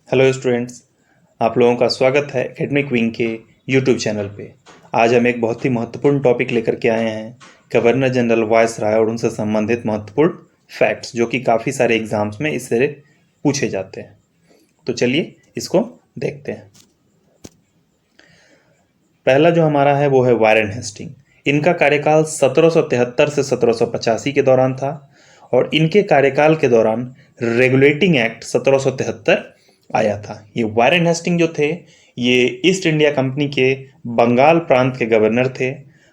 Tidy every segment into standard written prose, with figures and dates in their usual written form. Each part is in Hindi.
हेलो स्टूडेंट्स, आप लोगों का स्वागत है एकेडमिक विंग के यूट्यूब चैनल पे। आज हम एक बहुत ही महत्वपूर्ण टॉपिक लेकर के आए हैं, गवर्नर जनरल वायसराय और उनसे संबंधित महत्वपूर्ण फैक्ट्स जो कि काफ़ी सारे एग्जाम्स में इससे पूछे जाते हैं। तो चलिए इसको देखते हैं। पहला जो हमारा है वो है वारेन हेस्टिंग। इनका कार्यकाल 1773 से 1785 के दौरान था और इनके कार्यकाल के दौरान रेगुलेटिंग एक्ट 1773 आया था। ये वारेन हेस्टिंग जो थे ये ईस्ट इंडिया कंपनी के बंगाल प्रांत के गवर्नर थे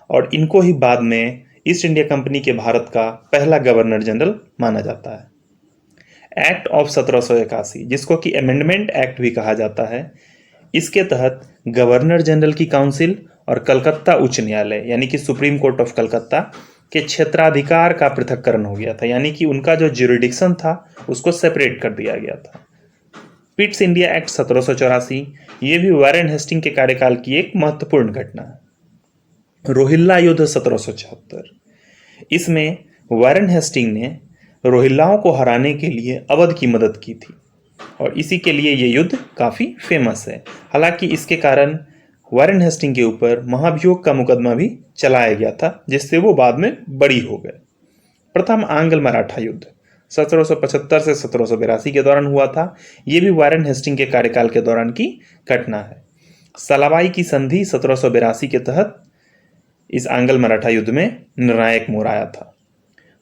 और इनको ही बाद में ईस्ट इंडिया कंपनी के भारत का पहला गवर्नर जनरल माना जाता है। एक्ट ऑफ 1781 जिसको कि अमेंडमेंट एक्ट भी कहा जाता है, इसके तहत गवर्नर जनरल की काउंसिल और कलकत्ता उच्च न्यायालय यानी कि सुप्रीम कोर्ट ऑफ कलकत्ता के क्षेत्राधिकार का पृथक्करण हो गया था, यानी कि उनका जो ज्यूरिडिक्शन था उसको सेपरेट कर दिया गया था। पिट्स इंडिया एक्ट 1784 ये भी वारेन हेस्टिंग के कार्यकाल की एक महत्वपूर्ण घटना है। रोहिल्ला युद्ध 1774, इसमें वारेन हेस्टिंग ने रोहिल्लाओं को हराने के लिए अवध की मदद की थी और इसी के लिए ये युद्ध काफ़ी फेमस है। हालांकि इसके कारण वारेन हेस्टिंग के ऊपर महाभियोग का मुकदमा भी चलाया गया था जिससे वो बाद में बरी हो गए। प्रथम आंग्ल मराठा युद्ध 1775 से 1782 के दौरान हुआ था। ये भी वारेन हेस्टिंग के कार्यकाल के दौरान की घटना है। सलाबाई की संधि 1782 के तहत इस आंग्ल मराठा युद्ध में निर्णायक मोड़ आया था।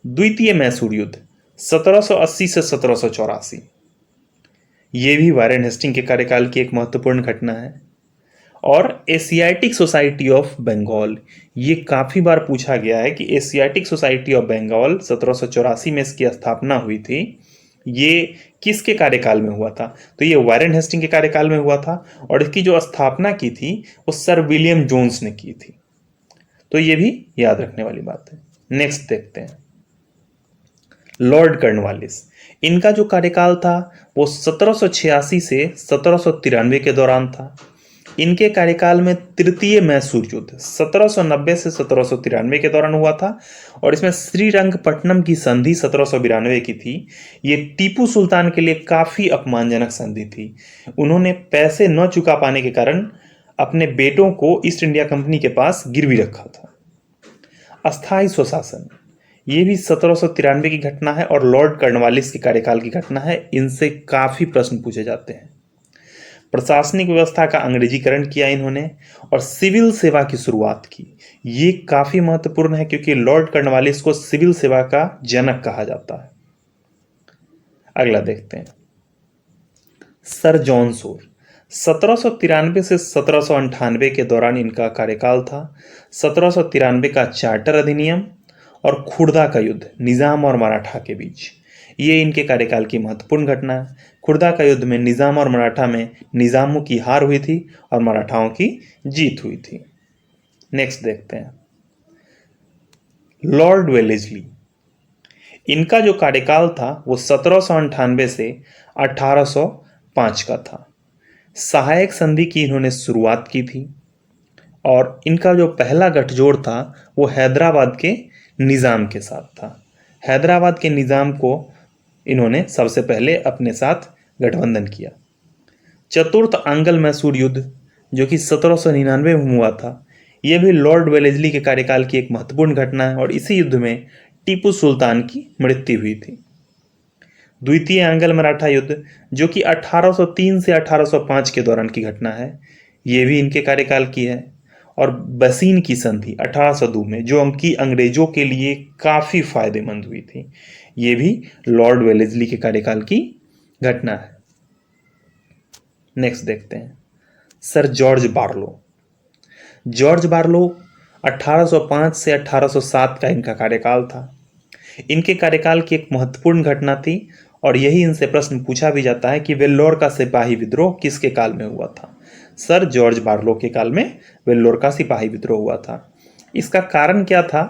द्वितीय मैसूर युद्ध 1780 से 1784 ये भी वारेन हेस्टिंग के कार्यकाल की एक महत्वपूर्ण घटना है। और एशियाटिक सोसाइटी ऑफ बंगाल, ये काफ़ी बार पूछा गया है कि एशियाटिक सोसाइटी ऑफ बंगाल 1784 में इसकी स्थापना हुई थी, ये किसके कार्यकाल में हुआ था? तो ये वारेन हेस्टिंग के कार्यकाल में हुआ था और इसकी जो स्थापना की थी वो सर विलियम जोन्स ने की थी। तो ये भी याद रखने वाली बात है। नेक्स्ट देखते हैं, लॉर्ड कर्नवालिस। इनका जो कार्यकाल था वो 1786 से 1793 के दौरान था। इनके कार्यकाल में तृतीय मैसूर युद्ध 1790 से 1793 के दौरान हुआ था और इसमें श्रीरंगपट्टनम की संधि 1792 की थी। ये टीपू सुल्तान के लिए काफ़ी अपमानजनक संधि थी। उन्होंने पैसे न चुका पाने के कारण अपने बेटों को ईस्ट इंडिया कंपनी के पास गिरवी रखा था। अस्थायी स्वशासन, ये भी 1793 की घटना है और लॉर्ड कर्नवालिस के कार्यकाल की घटना है। इनसे काफ़ी प्रश्न पूछे जाते हैं। प्रशासनिक व्यवस्था का अंग्रेजीकरण किया इन्होंने और सिविल सेवा की शुरुआत की। ये काफ़ी महत्वपूर्ण है क्योंकि लॉर्ड कर्नवालिस को सिविल सेवा का जनक कहा जाता है। अगला देखते हैं, सर जॉन सोर। 1793 से 1798 के दौरान इनका कार्यकाल था। 1793 का चार्टर अधिनियम और खुर्दा का युद्ध निज़ाम और मराठा के बीच, ये इनके कार्यकाल की महत्वपूर्ण घटना है। खुर्दा का युद्ध में निज़ाम और मराठा में निज़ामों की हार हुई थी और मराठाओं की जीत हुई थी। नेक्स्ट देखते हैं, लॉर्ड वेलेस्ली। इनका जो कार्यकाल था वो 1798 से 1805 का था। सहायक संधि की इन्होंने शुरुआत की थी और इनका जो पहला गठजोड़ था वो हैदराबाद के निज़ाम के साथ था। हैदराबाद के निज़ाम को इन्होंने सबसे पहले अपने साथ गठबंधन किया। चतुर्थ आंग्ल मैसूर युद्ध जो कि 1799 में हुआ था, यह भी लॉर्ड वेलेस्ली के कार्यकाल की एक महत्वपूर्ण घटना है और इसी युद्ध में टीपू सुल्तान की मृत्यु हुई थी। द्वितीय आंग्ल मराठा युद्ध जो कि 1803 से 1805 के दौरान की घटना है, ये भी इनके कार्यकाल की है। और बसीन की संधि 1802 में जो उनकी अंग्रेजों के लिए काफ़ी फायदेमंद हुई थी, ये भी लॉर्ड वेलेस्ली के कार्यकाल की घटना है। नेक्स्ट देखते हैं, sir George Barlow. George Barlow 1805 से 1807 का इनका कार्यकाल था। इनके कार्यकाल की एक महत्वपूर्ण घटना थी और यही इनसे प्रश्न पूछा भी जाता है कि वेल्लोर का सिपाही विद्रोह किसके काल में हुआ था? सर जॉर्ज बार्लो के काल में वेल्लोर का सिपाही विद्रोह हुआ था। इसका कारण क्या था?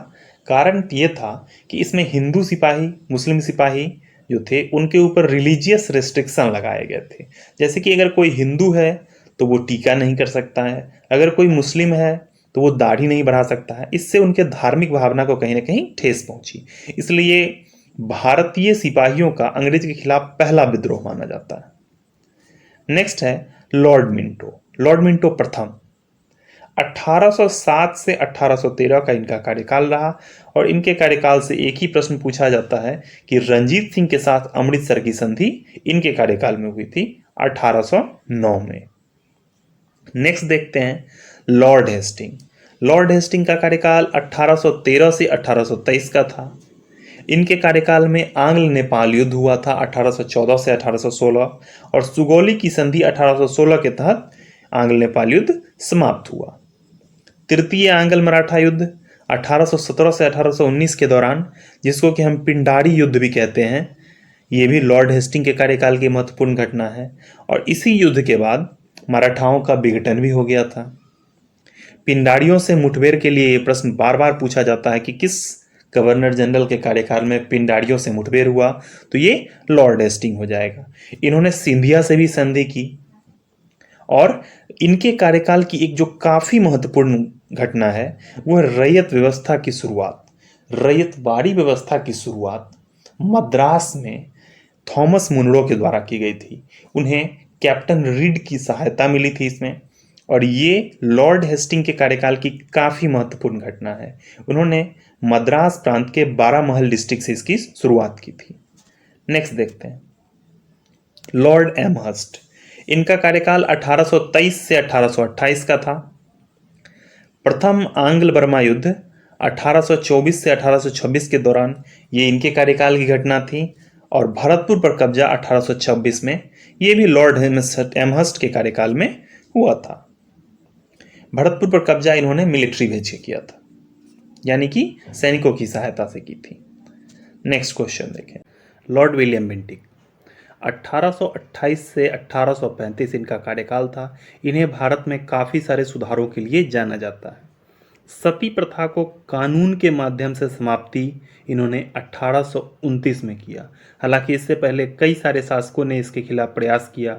कारण ये था कि इसमें हिंदू सिपाही, मुस्लिम सिपाही जो थे उनके ऊपर रिलीजियस रेस्ट्रिक्शन लगाए गए थे। जैसे कि अगर कोई हिंदू है तो वो टीका नहीं कर सकता है, अगर कोई मुस्लिम है तो वो दाढ़ी नहीं बढ़ा सकता है। इससे उनके धार्मिक भावना को कहीं ना कहीं ठेस पहुंची। इसलिए भारतीय सिपाहियों का अंग्रेज के खिलाफ पहला विद्रोह माना जाता है। नेक्स्ट है लॉर्ड मिंटो। लॉर्ड मिंटो प्रथम 1807 से 1813 का इनका कार्यकाल रहा और इनके कार्यकाल से एक ही प्रश्न पूछा जाता है कि रंजीत सिंह के साथ अमृतसर की संधि इनके कार्यकाल में हुई थी 1809 में। नेक्स्ट देखते हैं लॉर्ड हेस्टिंग। लॉर्ड हेस्टिंग का कार्यकाल 1813 से 1823 का था। इनके कार्यकाल में आंग्ल नेपाल युद्ध हुआ था 1814 से 1816 और सुगौली की संधि 1816 के तहत आंग्ल नेपाल युद्ध समाप्त हुआ। तृतीय आंग्ल मराठा युद्ध 1817 से 1819 के दौरान, जिसको कि हम पिंडारी युद्ध भी कहते हैं, ये भी लॉर्ड हेस्टिंग के कार्यकाल की महत्वपूर्ण घटना है और इसी युद्ध के बाद मराठाओं का विघटन भी हो गया था। पिंडारियों से मुठभेड़ के लिए ये प्रश्न बार बार पूछा जाता है कि किस गवर्नर जनरल के कार्यकाल में पिंडारियों से मुठभेड़ हुआ, तो ये लॉर्ड हेस्टिंग हो जाएगा। इन्होंने सिंधिया से भी संधि की और इनके कार्यकाल की एक जो काफी महत्वपूर्ण घटना है वह रैयत व्यवस्था की शुरुआत, रैयतवाड़ी व्यवस्था की शुरुआत मद्रास में थॉमस मुनरो के द्वारा की गई थी। उन्हें कैप्टन रीड की सहायता मिली थी इसमें और ये लॉर्ड हेस्टिंग के कार्यकाल की काफी महत्वपूर्ण घटना है। उन्होंने मद्रास प्रांत के 12 महल डिस्ट्रिक्ट से इसकी शुरुआत की थी। नेक्स्ट देखते हैं लॉर्ड एमहर्स्ट। इनका कार्यकाल 1823 से 1828 का था। प्रथम आंग्ल बर्मा युद्ध 1824 से 1826 के दौरान ये इनके कार्यकाल की घटना थी और भरतपुर पर कब्जा 1826 में ये भी लॉर्ड एमहर्स्ट के कार्यकाल में हुआ था। भरतपुर पर कब्जा इन्होंने मिलिट्री भेज के किया था, यानी कि सैनिकों की सहायता से की थी। नेक्स्ट क्वेश्चन देखें लॉर्ड विलियम बेंटिक। 1828 से 1835 इनका कार्यकाल था। इन्हें भारत में काफ़ी सारे सुधारों के लिए जाना जाता है। सती प्रथा को कानून के माध्यम से समाप्ति इन्होंने 1829 में किया। हालांकि इससे पहले कई सारे शासकों ने इसके खिलाफ प्रयास किया,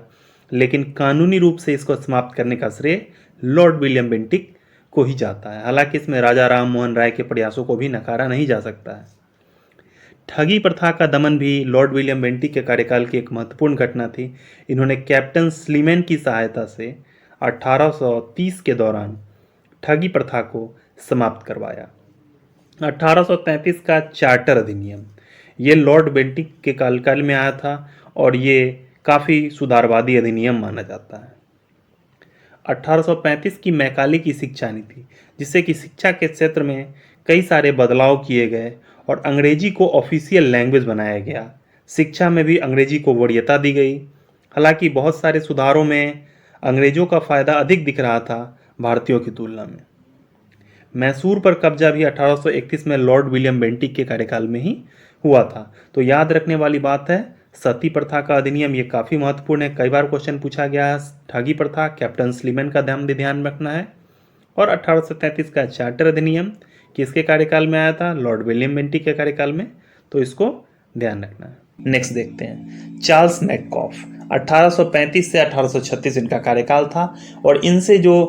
लेकिन कानूनी रूप से इसको समाप्त करने का श्रेय लॉर्ड विलियम बेंटिक को ही जाता है। हालांकि इसमें राजा राम मोहन राय के प्रयासों को भी नकारा नहीं जा सकता है। ठगी प्रथा का दमन भी लॉर्ड विलियम बेंटिक के कार्यकाल की एक महत्वपूर्ण घटना थी। इन्होंने कैप्टन स्लीमैन की सहायता से 1830 के दौरान ठगी प्रथा को समाप्त करवाया। 1833 का चार्टर अधिनियम ये लॉर्ड बेंटिक के कार्यकाल में आया था और ये काफ़ी सुधारवादी अधिनियम माना जाता है। 1835 की मैकाले की शिक्षा नीति, जिससे कि शिक्षा के क्षेत्र में कई सारे बदलाव किए गए और अंग्रेजी को ऑफिशियल लैंग्वेज बनाया गया। शिक्षा में भी अंग्रेजी को वरीयता दी गई। हालांकि बहुत सारे सुधारों में अंग्रेजों का फ़ायदा अधिक दिख रहा था भारतीयों की तुलना में। मैसूर पर कब्जा भी 1831 में लॉर्ड विलियम बेंटिक के कार्यकाल में ही हुआ था। तो याद रखने वाली बात है सती प्रथा का अधिनियम, ये काफ़ी महत्वपूर्ण है। कई बार क्वेश्चन पूछा गया है। ठगी प्रथा, कैप्टन स्लीमैन का ध्यान रखना है। और 1833 का चार्टर अधिनियम किसके कार्यकाल में आया था? लॉर्ड विलियम बेंटिक के कार्यकाल में, तो इसको ध्यान रखना है। नेक्स्ट देखते हैं चार्ल्स मैटकॉफ। 1835 से 1836 इनका कार्यकाल था और इनसे जो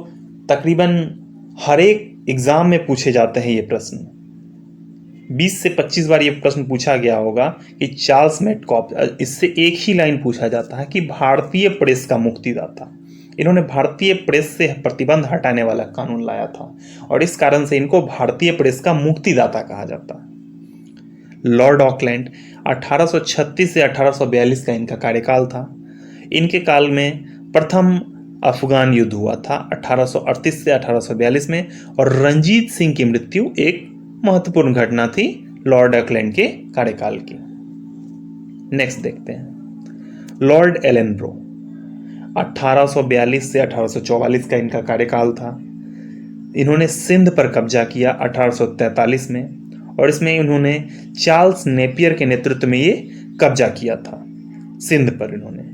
तकरीबन हर एक एग्जाम में पूछे जाते हैं ये प्रश्न, 20 से 25 बार ये प्रश्न पूछा गया होगा कि चार्ल्स मैटकॉफ, इससे एक ही लाइन पूछा जाता है कि भारतीय प्रेस का मुक्तिदाता। इन्होंने भारतीय प्रेस से प्रतिबंध हटाने वाला कानून लाया था और इस कारण से इनको भारतीय प्रेस का मुक्तिदाता कहा जाता है। लॉर्ड ऑकलैंड 1836 से 1842 का इनका कार्यकाल था। इनके काल में प्रथम अफगान युद्ध हुआ था 1838 से 1842 में और रंजीत सिंह की मृत्यु एक महत्वपूर्ण घटना थी लॉर्ड ऑकलैंड के कार्यकाल की। नेक्स्ट देखते हैं लॉर्ड एलेनब्रो। 1842 से 1844 का इनका कार्यकाल था। इन्होंने सिंध पर कब्जा किया 1843 में और इसमें इन्होंने चार्ल्स नेपियर के नेतृत्व में ये कब्जा किया था सिंध पर इन्होंने।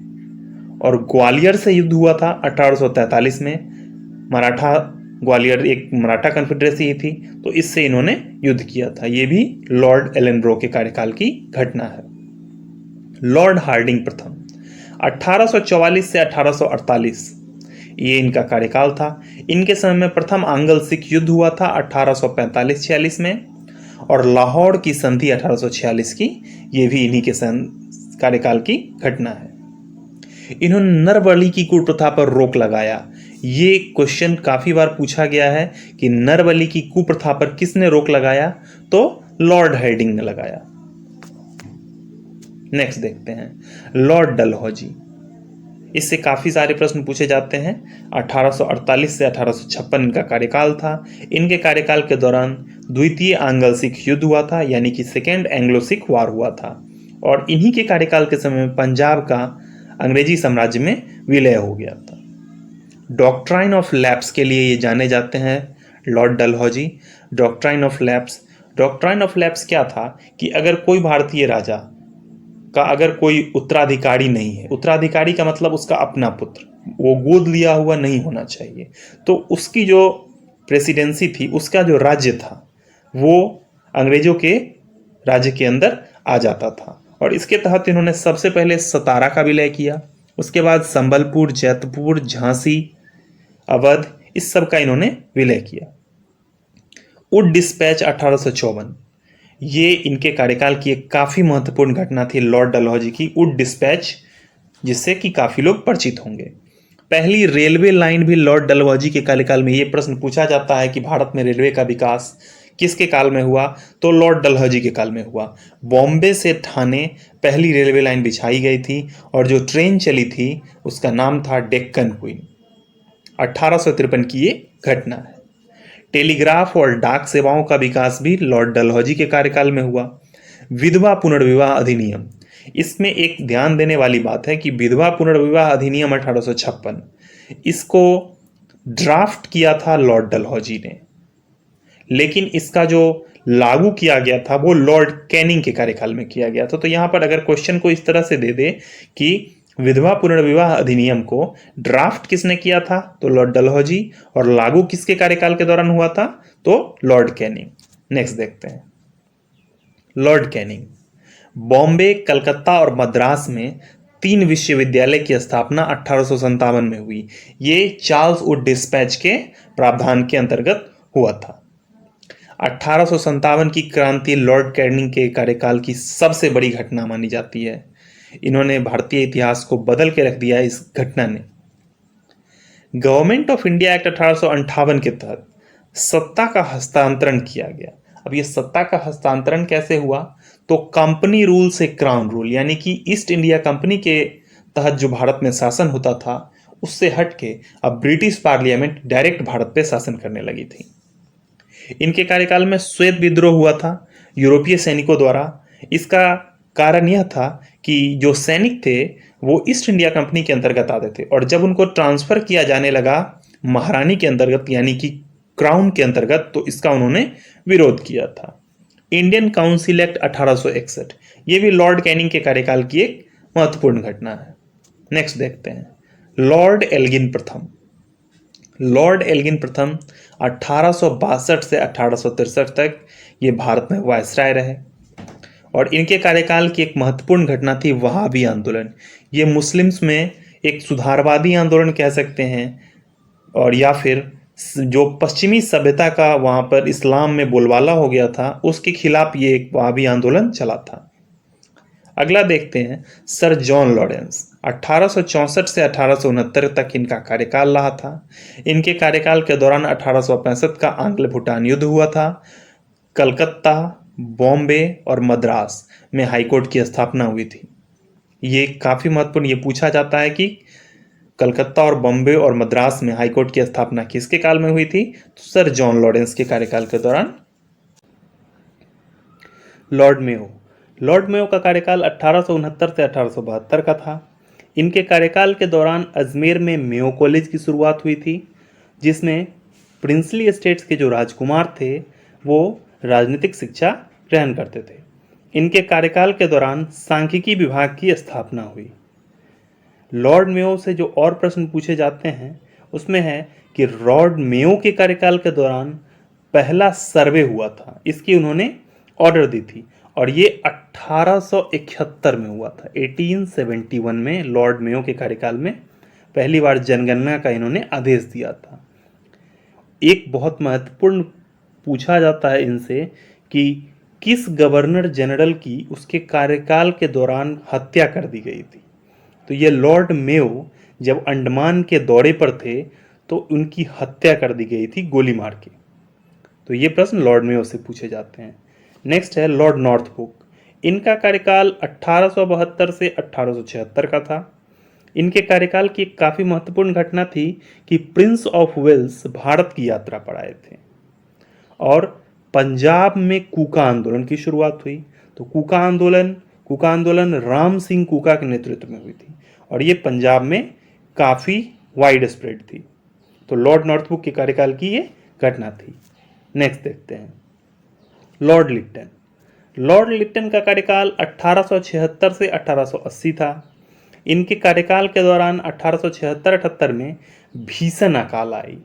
और ग्वालियर से युद्ध हुआ था 1843 में। मराठा ग्वालियर एक मराठा कन्फेडरेसी ही थी, तो इससे इन्होंने युद्ध किया था। ये भी लॉर्ड एलेनब्रो के कार्यकाल की घटना है। लॉर्ड हार्डिंग प्रथम 1844 से 1848 ये इनका कार्यकाल था। इनके समय में प्रथम आंग्ल सिख युद्ध हुआ था 1845-46 में और लाहौर की संधि 1846 की, ये भी इन्हीं के कार्यकाल की घटना है। इन्होंने नरबलि की कुप्रथा पर रोक लगाया। ये क्वेश्चन काफी बार पूछा गया है कि नरबलि की कुप्रथा पर किसने रोक लगाया, तो लॉर्ड हार्डिंग ने लगाया। नेक्स्ट देखते हैं लॉर्ड डलहौजी। इससे काफी सारे प्रश्न पूछे जाते हैं। 1848 से 1856 इनका कार्यकाल था। इनके कार्यकाल के दौरान द्वितीय आंग्ल सिख युद्ध हुआ था, यानी कि सेकेंड एंग्लो सिख वार हुआ था, और इन्हीं के कार्यकाल के समय में पंजाब का अंग्रेजी साम्राज्य में विलय हो गया था। डॉक्ट्राइन ऑफ लैप्स के लिए ये जाने जाते हैं Lord Dalhousie. Doctrine of lapse क्या था कि अगर कोई भारतीय राजा का अगर कोई उत्तराधिकारी नहीं है, उत्तराधिकारी का मतलब उसका अपना पुत्र, वो गोद लिया हुआ नहीं होना चाहिए, तो उसकी जो प्रेसिडेंसी थी, उसका जो राज्य था, वो अंग्रेजों के राज्य के अंदर आ जाता था। और इसके तहत इन्होंने सबसे पहले सतारा का विलय किया, उसके बाद संबलपुर, जैतपुर, झांसी, अवध, इस सब का इन्होंने विलय किया। वुड डिस्पैच 1854, ये इनके कार्यकाल की एक काफ़ी महत्वपूर्ण घटना थी लॉर्ड डलहौजी की, वुड डिस्पैच, जिससे कि काफ़ी लोग परिचित होंगे। पहली रेलवे लाइन भी लॉर्ड डलहौजी के कार्यकाल में, ये प्रश्न पूछा जाता है कि भारत में रेलवे का विकास किसके काल में हुआ, तो लॉर्ड डलहौजी के काल में हुआ। बॉम्बे से ठाणे पहली रेलवे लाइन बिछाई गई थी, और जो ट्रेन चली थी उसका नाम था डेक्कन क्वीन। 1853 की ये घटना है। टेलीग्राफ और डाक सेवाओं का विकास भी लॉर्ड डलहौजी के कार्यकाल में हुआ। विधवा पुनर्विवाह अधिनियम, इसमें एक ध्यान देने वाली बात है कि विधवा पुनर्विवाह अधिनियम 1856, इसको ड्राफ्ट किया था लॉर्ड डलहौजी ने, लेकिन इसका जो लागू किया गया था वो लॉर्ड कैनिंग के कार्यकाल में किया गया था। तो यहां पर अगर क्वेश्चन को इस तरह से दे दे कि विधवा पुनर्विवाह अधिनियम को ड्राफ्ट किसने किया था, तो लॉर्ड डलहौजी, और लागू किसके कार्यकाल के दौरान हुआ था, तो लॉर्ड कैनिंग। नेक्स्ट देखते हैं लॉर्ड कैनिंग। बॉम्बे, कलकत्ता और मद्रास में 3 विश्वविद्यालय की स्थापना 1857 में हुई। ये चार्ल्स वुड डिस्पैच के प्रावधान के अंतर्गत हुआ था। 1857 की क्रांति लॉर्ड कैनिंग के कार्यकाल की सबसे बड़ी घटना मानी जाती है। इन्होंने भारतीय इतिहास को बदल के रख दिया इस घटना ने। गवर्नमेंट ऑफ इंडिया एक्ट 1858 के तहत सत्ता का हस्तांतरण किया गया। अब ये सत्ता का हस्तांतरण कैसे हुआ, तो कंपनी रूल से क्राउन रूल, यानी कि ईस्ट इंडिया कंपनी के तहत जो भारत में शासन होता था उससे हटके अब ब्रिटिश पार्लियामेंट डायरेक्ट भारत पे शासन करने लगी थी। इनके कार्यकाल में श्वेत विद्रोह हुआ था यूरोपीय सैनिकों द्वारा। इसका कारण यह था कि जो सैनिक थे वो ईस्ट इंडिया कंपनी के अंतर्गत आते थे, और जब उनको ट्रांसफर किया जाने लगा महारानी के अंतर्गत, यानी कि क्राउन के अंतर्गत, तो इसका उन्होंने विरोध किया था। इंडियन काउंसिल एक्ट 1861, ये भी लॉर्ड कैनिंग के कार्यकाल की एक महत्वपूर्ण घटना है। नेक्स्ट देखते हैं लॉर्ड एल्गिन प्रथम। लॉर्ड एल्गिन प्रथम 1862 से 1863 तक ये भारत में वायसराय रहे, और इनके कार्यकाल की एक महत्वपूर्ण घटना थी वहाबी आंदोलन। ये मुस्लिम्स में एक सुधारवादी आंदोलन कह सकते हैं, और या फिर जो पश्चिमी सभ्यता का वहाँ पर इस्लाम में बोलबाला हो गया था उसके खिलाफ ये एक वहाबी आंदोलन चला था। अगला देखते हैं सर जॉन लॉरेंस। 1864 से 1869 तक इनका कार्यकाल रहा था। इनके कार्यकाल के दौरान 1865 का आंग्ल भूटान युद्ध हुआ था। कलकत्ता, बॉम्बे और मद्रास में हाईकोर्ट की स्थापना हुई थी। ये काफ़ी महत्वपूर्ण, ये पूछा जाता है कि कलकत्ता और बॉम्बे और मद्रास में हाईकोर्ट की स्थापना किसके काल में हुई थी, तो सर जॉन लॉरेंस के कार्यकाल के दौरान। लॉर्ड मेयो का कार्यकाल 1869 से 1872 का था। इनके कार्यकाल के दौरान अजमेर में मेयो कॉलेज की शुरुआत हुई थी, जिसमें प्रिंसली स्टेट्स के जो राजकुमार थे वो राजनीतिक शिक्षा ग्रहण करते थे। इनके कार्यकाल के दौरान सांख्यिकी विभाग की स्थापना हुई। लॉर्ड मेयो से जो और प्रश्न पूछे जाते हैं उसमें है कि लॉर्ड मेयो के कार्यकाल के दौरान पहला सर्वे हुआ था, इसकी उन्होंने ऑर्डर दी थी, और ये 1871 में हुआ था। 1871 में लॉर्ड मेयो के कार्यकाल में पहली बार जनगणना का इन्होंने आदेश दिया था। एक बहुत महत्वपूर्ण पूछा जाता है इनसे कि किस गवर्नर जनरल की उसके कार्यकाल के दौरान हत्या कर दी गई थी, तो ये लॉर्ड मेयो जब अंडमान के दौरे पर थे तो उनकी हत्या कर दी गई थी गोली मार के। तो ये प्रश्न लॉर्ड मेयो से पूछे जाते हैं। नेक्स्ट है लॉर्ड नॉर्थब्रुक। इनका कार्यकाल 1872 से 1876 का था। इनके कार्यकाल की एक काफ़ी महत्वपूर्ण घटना थी कि प्रिंस ऑफ वेल्स भारत की यात्रा पर आए थे और पंजाब में कूका आंदोलन की शुरुआत हुई। तो कूका आंदोलन राम सिंह कूका के नेतृत्व में हुई थी और ये पंजाब में काफ़ी वाइड स्प्रेड थी। तो लॉर्ड नॉर्थब्रुक के कार्यकाल की ये घटना थी। नेक्स्ट देखते हैं लॉर्ड लिप्टन। लॉर्ड लिप्टन का कार्यकाल 1876 से 1880 था। इनके कार्यकाल के दौरान 1876-78 में भीषण अकाल आई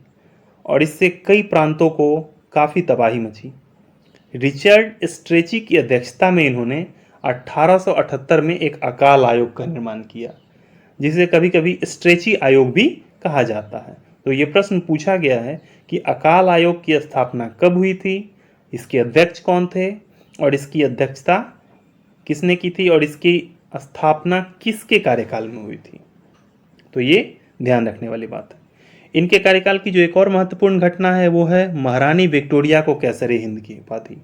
और इससे कई प्रांतों को काफ़ी तबाही मची। रिचर्ड स्ट्रेची की अध्यक्षता में इन्होंने 1878 में एक अकाल आयोग का निर्माण किया, जिसे कभी कभी स्ट्रेची आयोग भी कहा जाता है। तो ये प्रश्न पूछा गया है कि अकाल आयोग की स्थापना कब हुई थी, इसके अध्यक्ष कौन थे और इसकी अध्यक्षता किसने की थी और इसकी स्थापना किसके कार्यकाल में हुई थी। तो ये ध्यान रखने वाली बात है। इनके कार्यकाल की जो एक और महत्वपूर्ण घटना है वो है महारानी विक्टोरिया को कैसरे हिंद की उपाधि।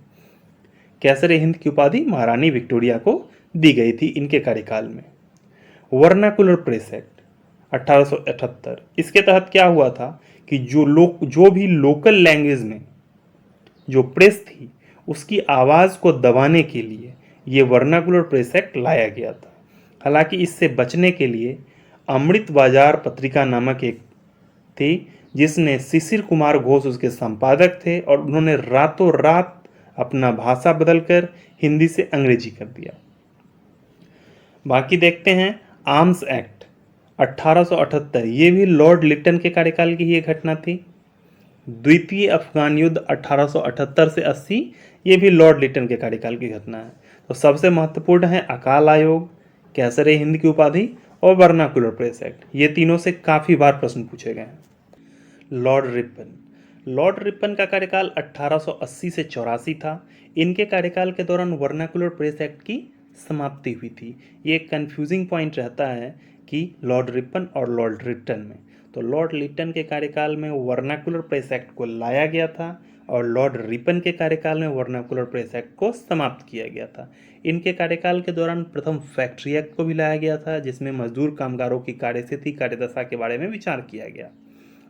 कैसरे हिंद की उपाधि महारानी विक्टोरिया को दी गई थी इनके कार्यकाल में। वर्नाकुलर प्रेस एक्ट 1878, इसके तहत क्या हुआ था कि जो भी लोकल लैंग्वेज में जो प्रेस थी उसकी आवाज़ को दबाने के लिए ये वर्नाकुलर प्रेस एक्ट लाया गया था। हालांकि इससे बचने के लिए अमृत बाजार पत्रिका नामक एक थी जिसने शिशिर कुमार घोष उसके संपादक थे और उन्होंने रातों रात अपना भाषा बदलकर हिंदी से अंग्रेजी कर दिया। बाकी देखते हैं आर्म्स एक्ट 1878, ये भी लॉर्ड लिप्टन के कार्यकाल की ही एक घटना थी। द्वितीय अफगान युद्ध 1878 से 80, ये भी लॉर्ड लिप्टन के कार्यकाल की घटना है। तो सबसे महत्वपूर्ण है अकाल आयोग, कैसरे हिंद की उपाधि और वर्नाकुलर प्रेस एक्ट। ये तीनों से काफ़ी बार प्रश्न पूछे गए हैं। लॉर्ड रिपन का कार्यकाल 1880 से 84 था। इनके कार्यकाल के दौरान वर्नाकुलर प्रेस एक्ट की समाप्ति हुई थी। ये एक कन्फ्यूजिंग पॉइंट रहता है कि लॉर्ड रिपन और लॉर्ड लिप्टन में। तो लॉर्ड लिप्टन के कार्यकाल में वर्नाकुलर प्रेस एक्ट को लाया गया था और लॉर्ड रिपन के कार्यकाल में वर्नाकुलर प्रेस एक्ट को समाप्त किया गया था। इनके कार्यकाल के दौरान प्रथम फैक्ट्री एक्ट को भी लाया गया था, जिसमें मजदूर कामगारों की कार्यस्थिति कार्यदशा के बारे में विचार किया गया।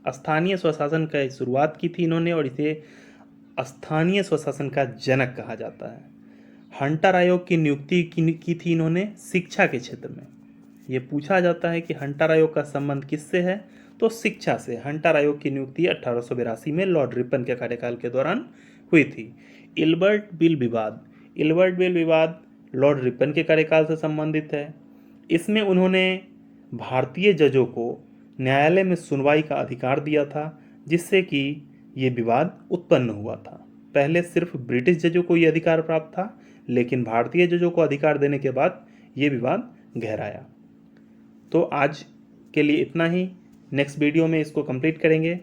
स्थानीय स्वशासन की शुरुआत की थी इन्होंने और इसे स्थानीय स्वशासन का जनक कहा जाता है। हंटर आयोग की नियुक्ति की थी इन्होंने शिक्षा के क्षेत्र में। ये पूछा जाता है कि हंटर आयोग का संबंध किससे है, तो शिक्षा से। हंटर आयोग की नियुक्ति 1882 में लॉर्ड रिपन के कार्यकाल के दौरान हुई थी। इल्बर्ट बिल विवाद लॉर्ड रिपन के कार्यकाल से संबंधित है। इसमें उन्होंने भारतीय जजों को न्यायालय में सुनवाई का अधिकार दिया था, जिससे कि ये विवाद उत्पन्न हुआ था। पहले सिर्फ ब्रिटिश जजों को ये अधिकार प्राप्त था, लेकिन भारतीय जजों को अधिकार देने के बाद ये विवाद गहराया। तो आज के लिए इतना ही। नेक्स्ट वीडियो में इसको कंप्लीट करेंगे।